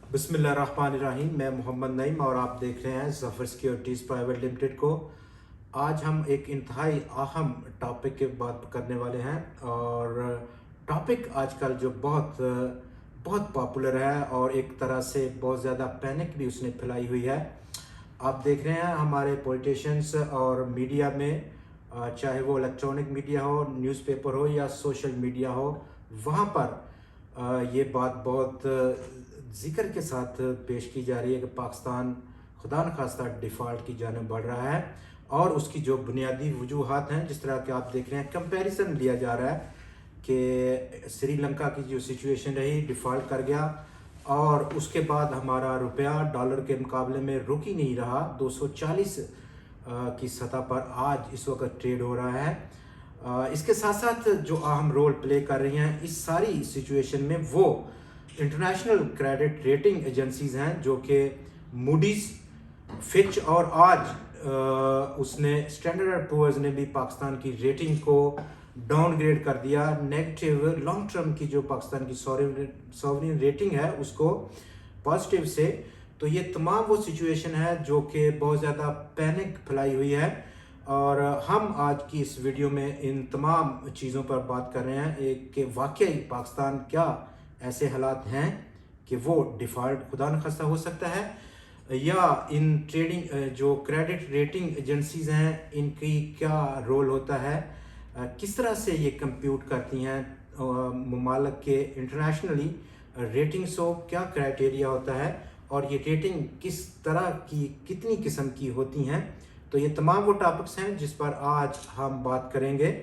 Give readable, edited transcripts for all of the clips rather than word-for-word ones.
बिस्मिल्लाहिर्रहमानिर्रहीम। मैं मोहम्मद नईम और आप देख रहे हैं ज़फ़र सिक्योरिटीज़ प्राइवेट लिमिटेड को। आज हम एक इंतहाई अहम टॉपिक की बात करने वाले हैं और टॉपिक आजकल जो बहुत बहुत पॉपुलर है और एक तरह से बहुत ज़्यादा पैनिक भी उसने फैलाई हुई है। आप देख रहे हैं हमारे पॉलिटिशियंस और मीडिया में, चाहे वो इलेक्ट्रॉनिक मीडिया हो, न्यूज़पेपर हो या सोशल मीडिया हो, वहाँ पर ये बात बहुत ज़िक्र के साथ पेश की जा रही है कि पाकिस्तान खुदा न खास्ता डिफ़ॉल्ट की जानिब बढ़ रहा है और उसकी जो बुनियादी वजूहात हैं, जिस तरह के आप देख रहे हैं, कंपैरिजन लिया जा रहा है कि श्रीलंका की जो सिचुएशन रही, डिफ़ॉल्ट कर गया और उसके बाद हमारा रुपया डॉलर के मुकाबले में रुक ही नहीं रहा। 240 की सतह पर आज इस वक्त ट्रेड हो रहा है। इसके साथ साथ जो अहम रोल प्ले कर रही हैं इस सारी सिचुएशन में वो इंटरनेशनल क्रेडिट रेटिंग एजेंसीज हैं, जो कि मूडीज, फिच और आज उसने स्टैंडर्ड एंड पुअर्स ने भी पाकिस्तान की रेटिंग को डाउनग्रेड कर दिया। नेगेटिव लॉन्ग टर्म की जो पाकिस्तान की सॉवरेन रेटिंग है उसको पॉजिटिव से। तो ये तमाम वो सिचुएशन है जो कि बहुत ज़्यादा पैनिक फैलाई हुई है और हम आज की इस वीडियो में इन तमाम चीज़ों पर बात कर रहे हैं। एक कि वाकई पाकिस्तान क्या ऐसे हालात हैं कि वो डिफ़ॉल्ट खुदा न खास्ता हो सकता है, या इन ट्रेडिंग जो क्रेडिट रेटिंग एजेंसीज हैं इनकी क्या रोल होता है, किस तरह से ये कंप्यूट करती हैं ममालिक के इंटरनेशनली रेटिंग्स हो, क्या क्राइटेरिया होता है और ये रेटिंग किस तरह की कितनी किस्म की होती हैं। तो ये तमाम वो टॉपिक्स हैं जिस पर आज हम बात करेंगे।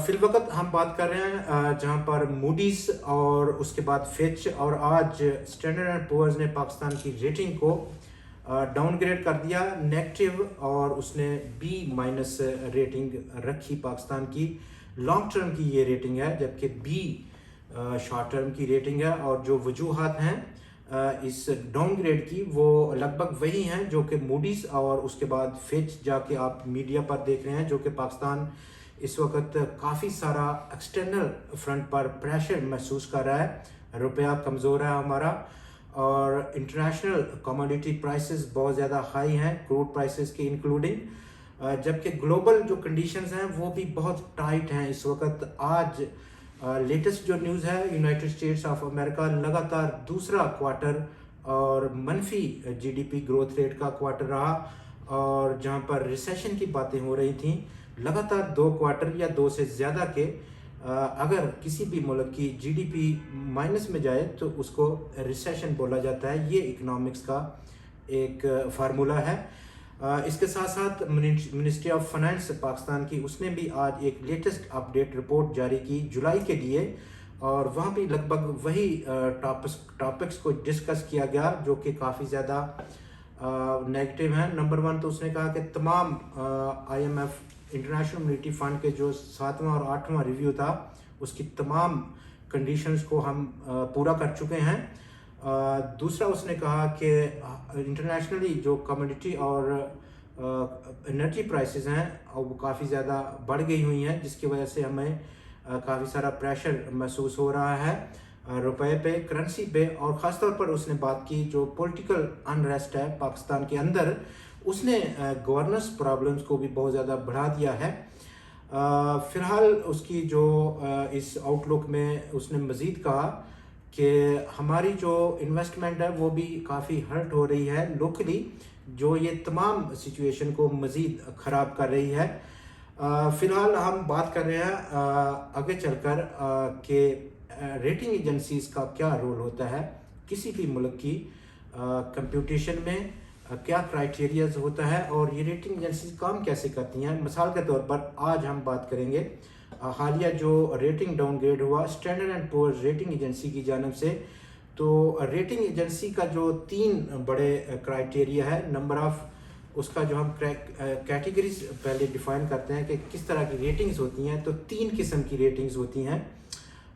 फिल वक्त हम बात कर रहे हैं जहां पर मूडीज और उसके बाद फिच और आज स्टैंडर्ड एंड पुअर्स ने पाकिस्तान की रेटिंग को डाउनग्रेड कर दिया नेगेटिव और उसने B- रेटिंग रखी पाकिस्तान की। लॉन्ग टर्म की ये रेटिंग है, जबकि B शॉर्ट टर्म की रेटिंग है। और जो वजूहात हैं इस डाउनग्रेड की वो लगभग वही हैं जो कि मूडीज और उसके बाद फिच जाके आप मीडिया पर देख रहे हैं, जो कि पाकिस्तान इस वक्त काफ़ी सारा एक्सटर्नल फ्रंट पर प्रेशर महसूस कर रहा है। रुपया कमज़ोर है हमारा और इंटरनेशनल कमोडिटी प्राइसेस बहुत ज़्यादा हाई हैं, क्रूड प्राइसेस के इंक्लूडिंग, जबकि ग्लोबल जो कंडीशंस हैं वो भी बहुत टाइट हैं इस वक्त। आज लेटेस्ट जो न्यूज़ है, यूनाइटेड स्टेट्स ऑफ अमेरिका लगातार दूसरा क्वार्टर और मनफी GDP ग्रोथ रेट का क्वार्टर रहा और जहां पर रिसेशन की बातें हो रही थी, लगातार 2 क्वार्टर या 2 से ज़्यादा के अगर किसी भी मुल्क की GDP माइनस में जाए तो उसको रिसेशन बोला जाता है। ये इकोनॉमिक्स का एक फार्मूला है। इसके साथ साथ मिनिस्ट्री ऑफ फाइनेंस पाकिस्तान की उसने भी आज एक लेटेस्ट अपडेट रिपोर्ट जारी की जुलाई के लिए और वहाँ भी लगभग वही टॉपिक्स को डिस्कस किया गया जो कि काफ़ी ज़्यादा नेगेटिव हैं। नंबर 1 तो उसने कहा कि तमाम IMF इंटरनेशनल मॉनेटरी फंड के जो 7वां और 8वां रिव्यू था उसकी तमाम कंडीशंस को हम पूरा कर चुके हैं। दूसरा उसने कहा कि इंटरनेशनली जो कमोडिटी और एनर्जी प्राइसेस हैं वो काफ़ी ज़्यादा बढ़ गई हुई हैं, जिसकी वजह से हमें काफ़ी सारा प्रेशर महसूस हो रहा है रुपए पे, करेंसी पे। और ख़ास तौर पर उसने बात की जो पॉलिटिकल अनरेस्ट है पाकिस्तान के अंदर, उसने गवर्नेंस प्रॉब्लम्स को भी बहुत ज़्यादा बढ़ा दिया है। फ़िलहाल उसकी जो इस आउटलुक में उसने मज़ीद कहा कि हमारी जो इन्वेस्टमेंट है वो भी काफ़ी हर्ट हो रही है लोकली, जो ये तमाम सिचुएशन को मज़ीद ख़राब कर रही है। फ़िलहाल हम बात कर रहे हैं आगे चलकर कि रेटिंग एजेंसीज़ का क्या रोल होता है किसी भी मुल्क की कंप्यूटेशन में, क्या क्राइटेरियाज होता है और ये रेटिंग एजेंसीज काम कैसे करती हैं। मिसाल के तौर पर आज हम बात करेंगे हालिया जो रेटिंग डाउनग्रेड हुआ Standard and Poor's rating agency की जानिब से। तो रेटिंग एजेंसी का जो 3 बड़े क्राइटेरिया है, नंबर ऑफ उसका जो हम कैटेगरीज पहले डिफाइन करते हैं कि किस तरह की रेटिंग्स होती हैं। तो 3 किस्म की रेटिंग्स होती हैं।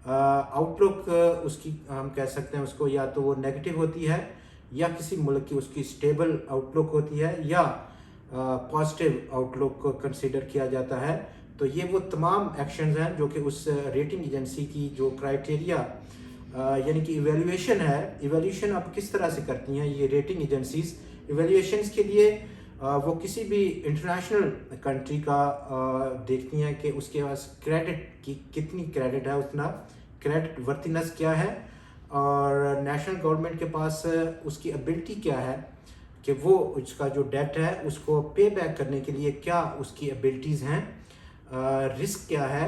आउटलुक उसकी हम कह सकते हैं उसको, या तो वो नेगेटिव होती है या किसी मुल्क की उसकी स्टेबल आउटलुक होती है या पॉजिटिव आउटलुक को कंसिडर किया जाता है। तो ये वो तमाम एक्शंस हैं जो कि उस रेटिंग एजेंसी की जो क्राइटेरिया यानी कि इवैल्यूएशन है, इवैल्यूएशन अब किस तरह से करती हैं ये रेटिंग एजेंसीज। इवैल्यूएशंस के लिए वो किसी भी इंटरनेशनल कंट्री का देखती हैं कि उसके पास क्रेडिट की कितनी क्रेडिट है, उतना क्रेडिट वर्थिनेस क्या है, और नेशनल गवर्नमेंट के पास उसकी एबिलिटी क्या है कि वो उसका जो डेट है उसको पे बैक करने के लिए क्या उसकी एबिलिटीज़ हैं, रिस्क क्या है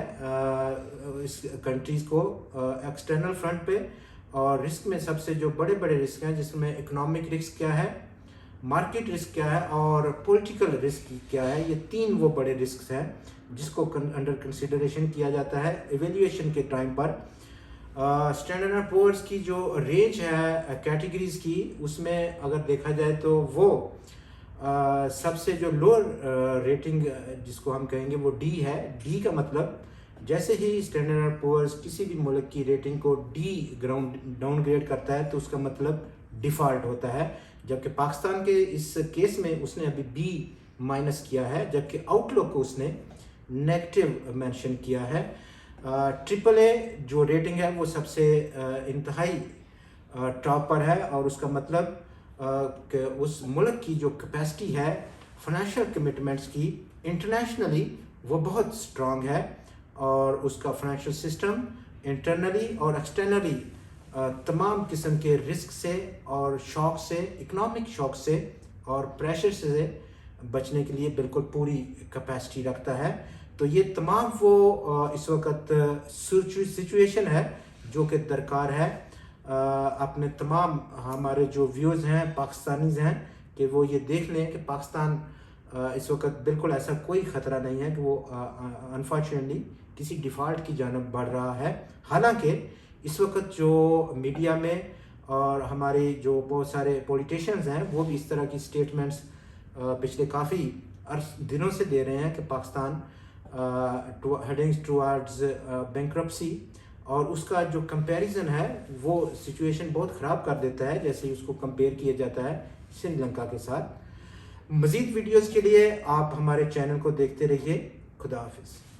इस कंट्रीज़ को एक्सटर्नल फ्रंट पे, और रिस्क में सबसे जो बड़े बड़े रिस्क हैं जिसमें इकोनॉमिक रिस्क क्या है, मार्केट रिस्क क्या है और पॉलिटिकल रिस्क क्या है। ये 3 वो बड़े रिस्क हैं जिसको अंडर कंसिडरेशन किया जाता है इवेल्युएशन के टाइम पर। स्टैंडर्ड एंड पुअर्स की जो रेंज है कैटेगरीज की, उसमें अगर देखा जाए तो वो सबसे जो लोअर रेटिंग जिसको हम कहेंगे वो डी है। डी का मतलब जैसे ही स्टैंडर्ड एंड पुअर्स किसी भी मुल्क की रेटिंग को डी डाउनग्रेड करता है तो उसका मतलब डिफ़ॉल्ट होता है, जबकि पाकिस्तान के इस केस में उसने अभी बी माइनस किया है, जबकि आउटलुक को उसने नेगेटिव मेंशन किया है। ट्रिपल ए जो रेटिंग है वो सबसे इंतहाई टॉप पर है, और उसका मतलब कि उस मुल्क की जो कैपेसिटी है फाइनेंशियल कमिटमेंट्स की इंटरनेशनली वो बहुत स्ट्रॉन्ग है, और उसका फाइनेंशियल सिस्टम इंटरनली और एक्सटर्नली तमाम किस्म के रिस्क से और शॉक से, इकोनॉमिक शॉक से और प्रेशर से बचने के लिए बिल्कुल पूरी कैपेसिटी रखता है। तो ये तमाम वो इस वक्त सिचुएशन है जो कि दरकार है अपने तमाम हमारे जो व्यूज़ हैं पाकिस्तानीज़ हैं कि वो ये देख लें कि पाकिस्तान इस वक्त बिल्कुल ऐसा कोई ख़तरा नहीं है कि वो अनफॉर्चुनेटली किसी डिफ़ॉल्ट की जानब बढ़ रहा है। हालांकि इस वक्त जो मीडिया में और हमारे जो बहुत सारे पॉलिटिशियंस हैं वो भी इस तरह की स्टेटमेंट्स पिछले काफ़ी दिनों से दे रहे हैं कि पाकिस्तान हेडिंग टुवर्ड्स बैंक्रप्सी, और उसका जो कंपैरिजन है वो सिचुएशन बहुत ख़राब कर देता है जैसे ही उसको कंपेयर किया जाता है श्रीलंका के साथ। मज़ीद वीडियोज़ के लिए आप हमारे चैनल को देखते रहिए। खुदा हाफिज़।